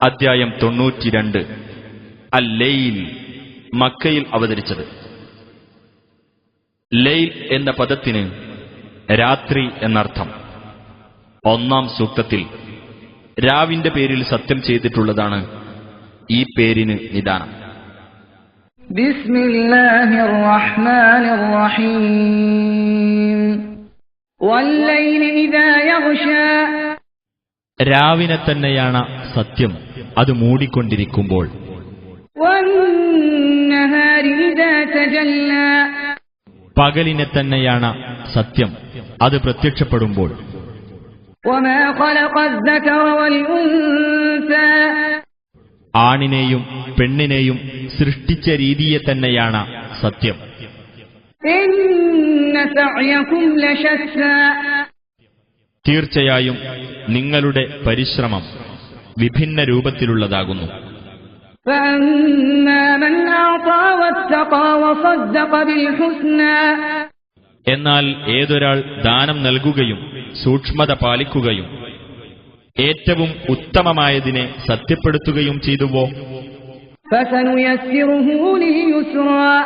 അദ്ധ്യായം 92 അൽ-ലൈൽ മക്കയിൽ അവതരിച്ചത്. ലൈൽ എന്ന പദത്തിന് രാത്രി എന്നർത്ഥം. ഒന്നാം സൂക്തത്തിൽ രാവിന്റെ പേരിൽ സത്യം ചെയ്തിട്ടുള്ളതാണ് ഈ പേരിന് നിദാനം. ബിസ്മില്ലാഹിർ റഹ്മാനിർ റഹീം വല്ലൈലി ഇദാ യഗ്ശാ. രാവിനെ തന്നെയാണ് സത്യം, അത് മൂടിക്കൊണ്ടിരിക്കുമ്പോൾ. വന്നഹാരി ഇദാ തജല്ലാ. പകലിനെ തന്നെയാണ് സത്യം, അത് പ്രത്യക്ഷപ്പെടുമ്പോൾ. വമാ ഖലഖദ് ദകറ വൽ ഉൻസാ. ആണിനെയും പെണ്ണിനെയും സൃഷ്ടിച്ച രീതിയെ തന്നെയാണ് സത്യം. ഇന്ന സഅയകും ലശത്താ. തീർച്ചയായും നിങ്ങളുടെ പരിശ്രമം വിഭിന്ന രൂപത്തിലുള്ളതാകുന്നു. ഫഅമ്മാ മൻ അഅതാ വത്തഖാ വസദ്ദഖ ബിൽ ഹുസ്നാ. എന്നാൽ ഏതൊരാൾ ദാനം നൽകുകയും സൂക്ഷ്മത പാലിക്കുകയും ഏറ്റവും ഉത്തമമായതിനെ സത്യപ്പെടുത്തുകയും ചെയ്തുവോ, ഫസനുയസ്സിറുഹു ലിൽയുസ്റാ.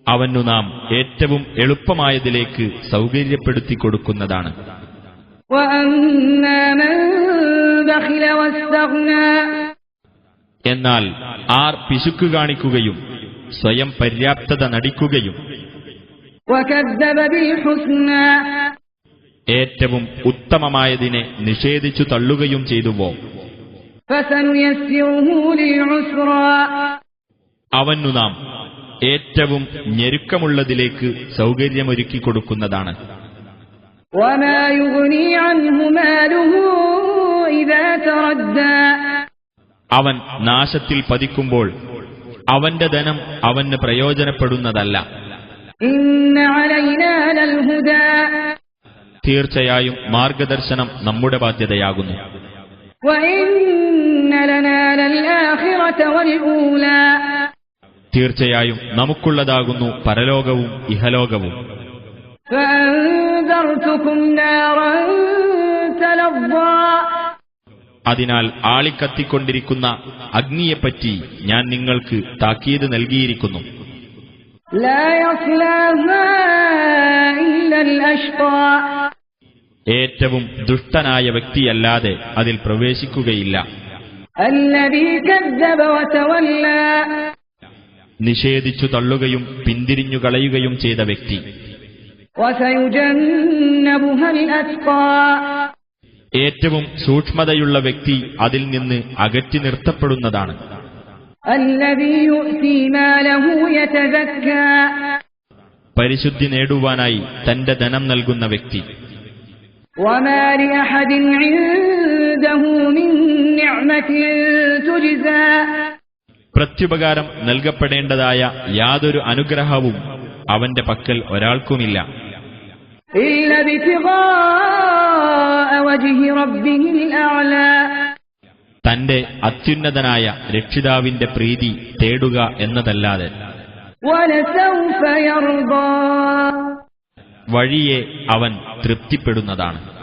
അവനു നാം ഏറ്റവും എളുപ്പമായതിലേക്ക് സൗകര്യപ്പെടുത്തി കൊടുക്കുന്നതാണ്. വഅമ്മാ മൻ ബഖില വസ്തഗ്നാ. എന്നാൽ ആർ പിശുക്ക് കാണിക്കുകയും സ്വയം പര്യാപ്തത നടിക്കുകയും വകദ്ദബ ബിൽ ഹുസ്നാ. ഏറ്റവും ഉത്തമമായതിനെ നിഷേധിച്ചു തള്ളുകയും ചെയ്തുവോ, ഫസനുയസ്സിറുഹു ലിൽഉസ്റാ. അവനു നാം ഏറ്റവും ഞെരുക്കമുള്ളതിലേക്ക് സൗകര്യമൊരുക്കി കൊടുക്കുന്നതാണ്. വമാ യുഗ്നി അൻഹു മാലുഹു ഇദാ തറദ്ദാ. അവൻ നാശത്തിൽ പതിക്കുമ്പോൾ അവന്റെ ധനം അവന് പ്രയോജനപ്പെടുന്നതല്ല. ഇന്ന അലൈനാ ലൽഹുദാ. തീർച്ചയായും മാർഗദർശനം നമ്മുടെ ബാധ്യതയാകുന്നു. വഇന്ന ലനാ ലൽആഖിറത വൽഊലാ. തീർച്ചയായും നമുക്കുള്ളതാകുന്നു പരലോകവും ഇഹലോകവും. ഫഅൻദർതുകും നാറൻ തലദ്ദാ. അതിനാൽ ആളിക്കത്തിക്കൊണ്ടിരിക്കുന്ന അഗ്നിയെപ്പറ്റി ഞാൻ നിങ്ങൾക്ക് താക്കീത് നൽകിയിരിക്കുന്നു. ലാ യസ്ലാഹാ ഇല്ലൽ അശ്ഖാ. ഏറ്റവും ദുഷ്ടനായ വ്യക്തിയല്ലാതെ അതിൽ പ്രവേശിക്കുകയില്ല. അല്ലദീ കദ്ദബ വതവല്ലാ. നിഷേധിച്ചു തള്ളുകയും പിന്തിരിഞ്ഞു കളയുകയും ചെയ്ത വ്യക്തി. വസയുജന്നബുഹൽ അത്ഖാ. ഏറ്റവും സൂക്ഷ്മതയുള്ള വ്യക്തി അതിൽ നിന്ന് അകറ്റി നിർത്തപ്പെടുന്നതാണ്. അല്ലദീ യുഅ്തി മാലഹു യതസക്കാ. പരിശുദ്ധി നേടുവാനായി തന്റെ ധനം നൽകുന്ന വ്യക്തി. വമാ ലിഅഹദിൻ ഇൻദഹു മിൻ നിഅമതിൻ തുജ്സാ. പ്രത്യുപകാരം നൽകപ്പെടേണ്ടതായ യാതൊരു അനുഗ്രഹവും അവന്റെ പക്കൽ ഒരാൾക്കുമില്ല. ഇല്ല ബിതിഗാഅ വജ്ഹി റബ്ബിഹിൽ അഅ്ലാ. തന്റെ അത്യുന്നതനായ രക്ഷിതാവിന്റെ പ്രീതി തേടുക എന്നതല്ലാതെ. വലസൗഫ യർദാ. വഴിയെ അവൻ തൃപ്തിപ്പെടുന്നതാണ്.